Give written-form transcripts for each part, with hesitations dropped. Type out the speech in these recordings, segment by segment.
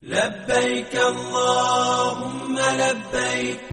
لبيك اللهم لبيك.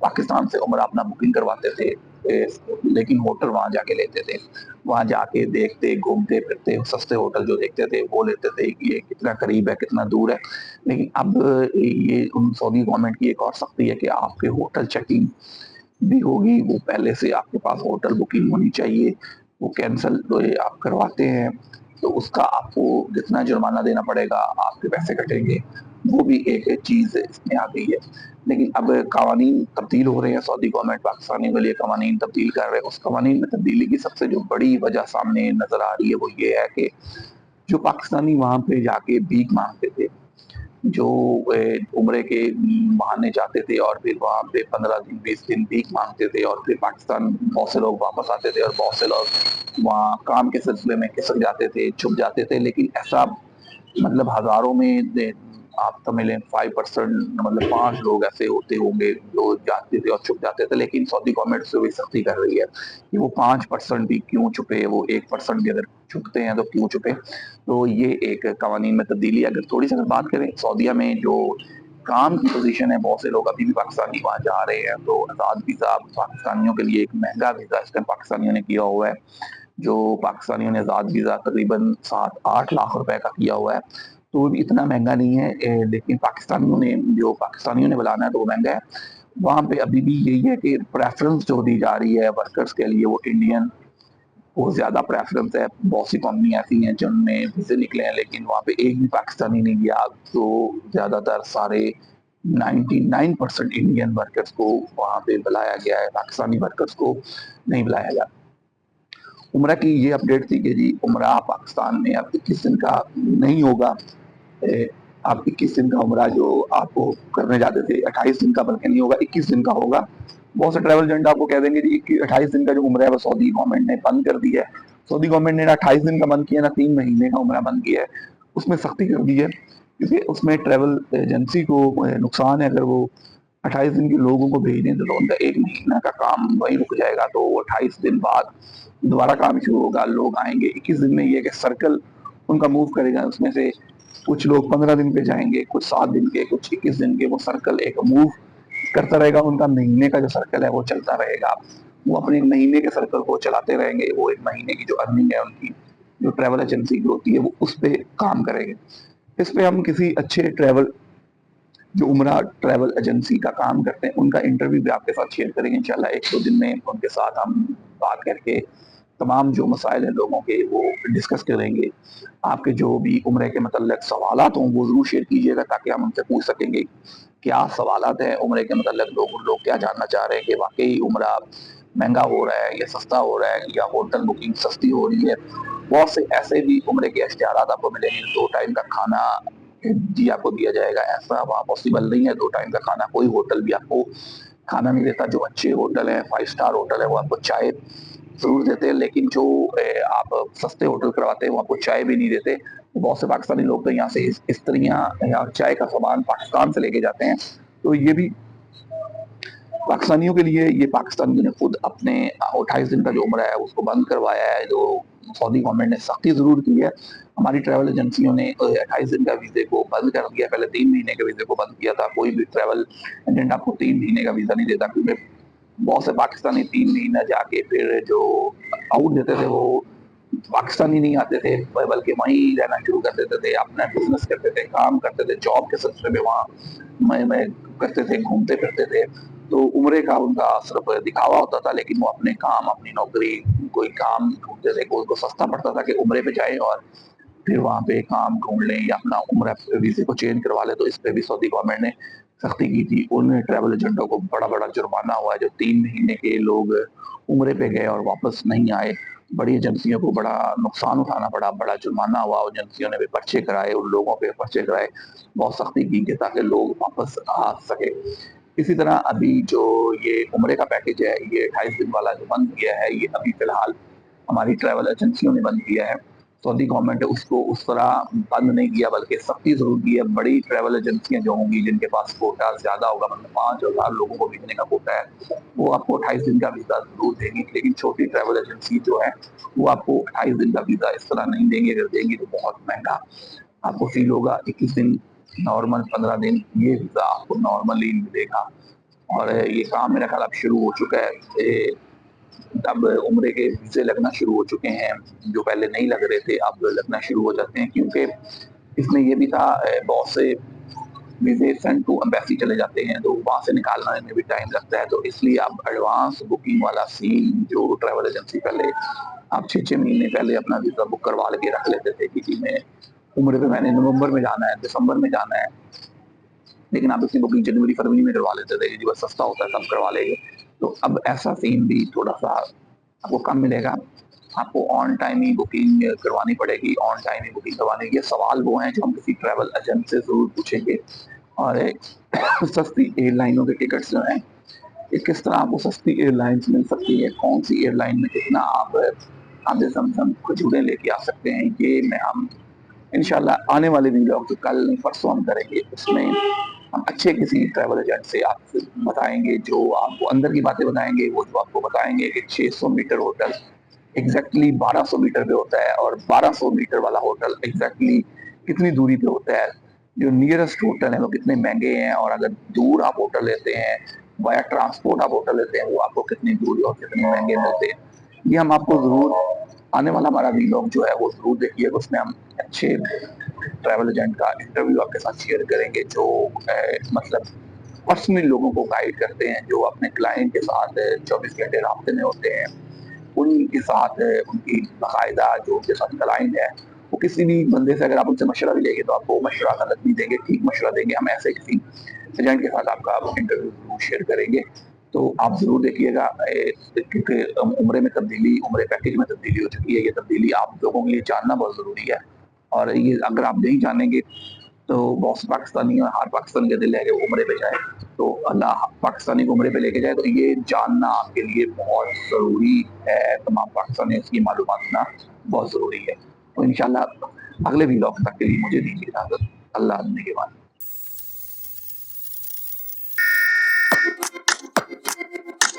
پاکستان سے عمرہ اپنا بکنگ کرواتے تھے، لیکن ہوٹل وہاں جا کے لیتے تھے، وہاں جا کے دیکھتے گھومتے پھرتے سستے ہوٹل جو دیکھتے تھے وہ لیتے تھے کہ یہ کتنا قریب ہے کتنا دور ہے. لیکن اب یہ سعودی گورنمنٹ کی ایک اور سختی ہے کہ آپ کے ہوٹل چیکنگ بھی ہوگی، وہ پہلے سے آپ کے پاس ہوٹل بکنگ ہونی چاہیے. وہ کینسل آپ کرواتے ہیں تو اس کا آپ کو جتنا جرمانہ دینا پڑے گا آپ کے پیسے کٹیں گے، وہ بھی ایک چیز اس میں آ گئی ہے. لیکن اب قوانین تبدیل ہو رہے ہیں، سعودی گورنمنٹ پاکستانیوں کے لیے قوانین تبدیل کر رہے ہیں. اس قوانین میں تبدیلی کی سب سے جو بڑی وجہ سامنے نظر آ رہی ہے وہ یہ ہے کہ جو پاکستانی وہاں پہ جا کے بھیک مانگتے تھے، جو عمرے کے بہانے جاتے تھے اور پھر وہاں پہ 15 دن 20 دن بھیک مانگتے تھے اور پھر پاکستان بہت سے لوگ واپس آتے تھے اور بہت سے لوگ وہاں کام کے سلسلے میں کھسک جاتے تھے، چھپ جاتے تھے. لیکن ایسا مطلب ہزاروں میں آپ سمجھ لیں 5%، مطلب 5 لوگ ایسے ہوتے ہوں گے جو جاتے تھے اور چھپ جاتے تھے. لیکن سعودی گورنمنٹ سے بھی سختی کر رہی ہے کہ وہ 5% بھی کیوں چھپے، وہ 1% بھی اگر چھپتے ہیں تو کیوں چھپے. تو یہ ایک قوانین میں تبدیلی. اگر تھوڑی سی اگر بات کریں سعودیہ میں جو کام کی پوزیشن ہے، بہت سے لوگ ابھی بھی پاکستانی وہاں جا رہے ہیں، تو آزاد ویزا پاکستانیوں کے لیے ایک مہنگا ویزا اس ٹائم پاکستانیوں نے کیا ہوا ہے. جو پاکستانیوں نے آزاد ویزا تقریباً 7-8 لاکھ روپے کا کیا ہوا ہے، تو اتنا مہنگا نہیں ہے. لیکن پاکستانیوں نے بلانا ہے تو وہ مہنگا ہے. وہاں پہ ابھی بھی یہی ہے کہ پریفرنس جو دی جا رہی ہے ورکرز کے لیے وہ انڈین بہت زیادہ پریفرنس ہے. بہت سی کمپنی ایسی ہیں جن میں ویزے نکلے ہیں لیکن وہاں پہ ایک بھی پاکستانی نہیں گیا. تو زیادہ تر سارے 99% انڈین ورکرز کو وہاں پہ بلایا گیا ہے، پاکستانی ورکرز کو نہیں بلایا گیا. عمرہ کی یہ اپڈیٹ تھی کہ جی عمرہ پاکستان میں اب 21 دن کا نہیں ہوگا. آپ 21 دن کا عمرہ جو آپ کو کرنے جاتے تھے 28 دن کا بلکہ نہیں ہوگا، 21 دن کا ہوگا. بہت سے ٹریول ایجنٹ آپ کو کہہ دیں گے جی 28 دن کا جو عمرہ ہے وہ سعودی گورنمنٹ نے بند کر دی ہے. سعودی گورنمنٹ نے نہ 28 دن کا بند کیا نہ 3 مہینے کا عمرہ بند کیا ہے. اس میں سختی کر دی ہے کیونکہ اس میں ٹریول ایجنسی کو نقصان ہے. اگر وہ 28 دن کے لوگوں کو بھیج دیں تو ان کا 1 مہینہ کا کام وہی رک جائے گا. تو وہ 28 دن بعد دوبارہ کام شروع ہوگا، لوگ آئیں گے. 21 دن میں یہ کہ سرکل ان کا موو کرے گا. اس میں سے کچھ لوگ 15 دن پہ جائیں گے، کچھ 7 دن کے، کچھ 21 دن کے. وہ سرکل ایک موو کرتا رہے گا. ان کا مہینے کا جو سرکل ہے وہ چلتا رہے گا. وہ اپنے مہینے کے سرکل کو چلاتے رہیں گے. وہ 1 مہینے کی جو ارننگ ہے ان کی جو ٹریول ایجنسی کی ہوتی ہے وہ اس پہ کام کریں گے. اس پہ ہم کسی اچھے جو عمرہ ٹریول ایجنسی کا کام کرتے ہیں ان کا انٹرویو بھی آپ کے ساتھ شیئر کریں گے انشاءاللہ. 1-2 دن میں ان کے ساتھ ہم بات کر کے تمام جو مسائل ہیں لوگوں کے وہ ڈسکس کریں گے. آپ کے جو بھی عمرے کے متعلق سوالات ہوں وہ ضرور شیئر کیجیے گا تاکہ ہم ان سے پوچھ سکیں گے کیا سوالات ہیں عمرے کے متعلق. لوگ کیا جاننا چاہ رہے ہیں کہ واقعی عمرہ مہنگا ہو رہا ہے یا سستا ہو رہا ہے یا ہوٹل بکنگ سستی ہو رہی ہے. بہت سے ایسے بھی عمرے کے اشتہارات آپ کو ملیں گے. 2 ٹائم کا کھانا جی آپ کو دیا جائے گا. ایسا وہاں پاسبل نہیں ہے 2 ٹائم کا کھانا. کوئی ہوٹل بھی آپ کو کھانا نہیں دیتا. جو اچھے ہوٹل ہیں 5 اسٹار ہوٹل ہے وہ آپ کو چائے ضرور دیتے ہیں، لیکن جو آپ سستے ہوٹل کرواتے ہیں وہ آپ کو چائے بھی نہیں دیتے. بہت سے پاکستانی لوگ تو یہاں سے استریاں یا چائے کا سامان پاکستان سے لے کے جاتے ہیں. تو یہ بھی پاکستانیوں کے لیے یہ پاکستانیوں نے خود اپنے 28 دن کا جو عمرہ ہے اس کو بند کروایا ہے. جو سعودی گورنمنٹ نے سختی ضرور کی ہے. ہماری ٹریول ایجنسیوں نے 28 دن کا ویزے کو بند کر دیا. پہلے 3 مہینے کے ویزے کو بند کیا تھا. کوئی بھی ٹریول ایجنٹ آپ کو 3 مہینے کا ویزا نہیں دیتا کیونکہ بہت سے پاکستانی 3 مہینہ جا کے پھر جو آؤٹ دیتے تھے وہ پاکستانی نہیں آتے تھے بلکہ وہیں رہنا شروع کر دیتے تھے. اپنا بزنس کرتے تھے، کام کرتے تھے، جاب کے سلسلے میں وہاں میں کرتے تھے، گھومتے پھرتے تھے. تو عمرے کا ان کا صرف دکھاوا ہوتا تھا لیکن وہ اپنے کام اپنی نوکری کوئی کام ڈھونڈتے تھے. کوئی کو سستا پڑتا تھا کہ عمرے پہ جائیں اور پھر وہاں پہ کام ڈھونڈ لیں یا اپنا عمرہ ویزے کو چینج کروا لیں. تو اس پہ بھی سعودی گورنمنٹ نے سختی کی تھی. ان ٹریول ایجنٹوں کو بڑا جرمانہ ہوا ہے جو 3 مہینے کے لوگ عمرے پہ گئے اور واپس نہیں آئے. بڑی ایجنسیوں کو بڑا نقصان اٹھانا پڑا، بڑا جرمانہ ہوا. ایجنسیوں نے بھی پرچے کرائے، ان لوگوں پہ پرچے کرائے، بہت سختی کی کہ تاکہ لوگ واپس آ سکے. اسی طرح ابھی جو یہ عمرے کا پیکیج ہے یہ 28 دن والا جو بند کیا ہے یہ ابھی فی الحال ہماری ٹریول ایجنسیوں نے بند کیا ہے. سعودی گورنمنٹ نے اس کو اس طرح بند نہیں کیا بلکہ سختی ضرور کی ہے. بڑی ٹریول ایجنسیاں جو ہوں گی جن کے پاس کوٹا زیادہ ہوگا، مطلب 5,000 لوگوں کو بھیجنے کا کوٹا ہے، وہ آپ کو 28 دن کا ویزا ضرور دیں گی. لیکن چھوٹی ٹریول ایجنسی جو ہے وہ آپ کو 28 دن کا ویزا اس طرح نہیں دیں گے. اگر دیں گی تو بہت مہنگا آپ کو فیل ہوگا. 21 دن نارمل 15 دن یہ ویزا آپ کو نارملی ملے گا. اور یہ کام میرا خیال اب شروع ہو چکا ہے. اب عمرے کے ویزے لگنا شروع ہو چکے ہیں، جو پہلے نہیں لگ رہے تھے اب لگنا شروع ہو جاتے ہیں، کیونکہ اس میں یہ بھی تھا بہت سے ویزے سینڈ ٹو امبیسی چلے جاتے ہیں تو وہاں سے نکالنے میں بھی ٹائم لگتا ہے. تو اس لیے اب ایڈوانس بکنگ والا سین جو ٹریول ایجنسی پہلے آپ 6 مہینے پہلے اپنا ویزا بک کروا کے رکھ لیتے تھے کہ میں عمرے پہ میں نے نومبر میں جانا ہے، دسمبر میں جانا ہے، لیکن آپ اس کی بکنگ جنوری فروری میں کروا لیتے تھے کہ بس سستا ہوتا ہے تب کروا لے گے. تو اب ایسا سین بھی تھوڑا سا آپ کو کم ملے گا. آپ کو آن ٹائم ہی بکنگ کروانی پڑے گی. آن ٹائم ہی بکنگ کروانے کے سوال وہ ہیں جو ہم کسی ٹریول ایجنٹ سے ضرور پوچھیں گے. اور سستی ایئر لائنوں کے ٹکٹس جو ہیں کس طرح آپ کو سستی ایئر لائنس مل سکتی ہے، کون سی ایئر لائن میں کتنا آپ آدھے سمسم کھجورے لے کے آ سکتے ہیں، یہ میں ہم انشاءاللہ آنے والے ویلاگ جو کل پرسوں ہم کریں گے اس میں ہم اچھے کسی ٹریول ایجنٹ سے آپ سے بتائیں گے، جو آپ کو اندر کی باتیں بتائیں گے. وہ جو آپ کو بتائیں گے کہ 600 میٹر ہوٹل ایگزیکٹلی 1200 میٹر پہ ہوتا ہے، اور 1200 میٹر والا ہوٹل ایگزیکٹلی کتنی دوری پہ ہوتا ہے، جو نیئرسٹ ہوٹل ہیں وہ کتنے مہنگے ہیں، اور اگر دور آپ ہوٹل لیتے ہیں بایا ٹرانسپورٹ آپ ہوٹل لیتے ہیں وہ آپ کو کتنی دوری اور کتنے مہنگے ملتے ہیں. یہ ہم آپ کو ضرور آنے والا ہمارا ویلاگ جو ہے وہ ضرور دیکھیے گا. اس میں ہم اچھے ٹریول ایجنٹ کا انٹرویو آپ کے ساتھ شیئر کریں گے جو مطلب پرسنلی لوگوں کو گائیڈ کرتے ہیں، جو اپنے کلائنٹ کے ساتھ 24 گھنٹے رابطے میں ہوتے ہیں. ان کے ساتھ ان کی باقاعدہ جو ان کے ساتھ کلائنٹ ہے وہ کسی بھی بندے سے اگر آپ ان سے مشورہ بھی لیں گے تو آپ کو مشورہ غلط نہیں دیں گے، ٹھیک مشورہ دیں گے. ہم ایسے کسی ایجنٹ کے ساتھ آپ کا انٹرویو شیئر کریں گے تو آپ ضرور دیکھیے گا. کیونکہ عمرے میں تبدیلی، عمرے پیکیج میں تبدیلی ہو چکی ہے. یہ تبدیلی آپ لوگوں کے لیے جاننا بہت ضروری ہے، اور یہ اگر آپ نہیں جانیں گے تو بہت سے پاکستانی اور ہر پاکستانی کا دل ہے کہ وہ عمرے پہ جائے. تو اللہ پاکستانی کو عمرے پہ لے کے جائے، تو یہ جاننا آپ کے لیے بہت ضروری ہے. تمام پاکستانی اس کی معلومات ہونا بہت ضروری ہے. تو انشاءاللہ اگلے ویلاگ تک کے لیے مجھے دیجیے اجازت. اللہ نے کے بعد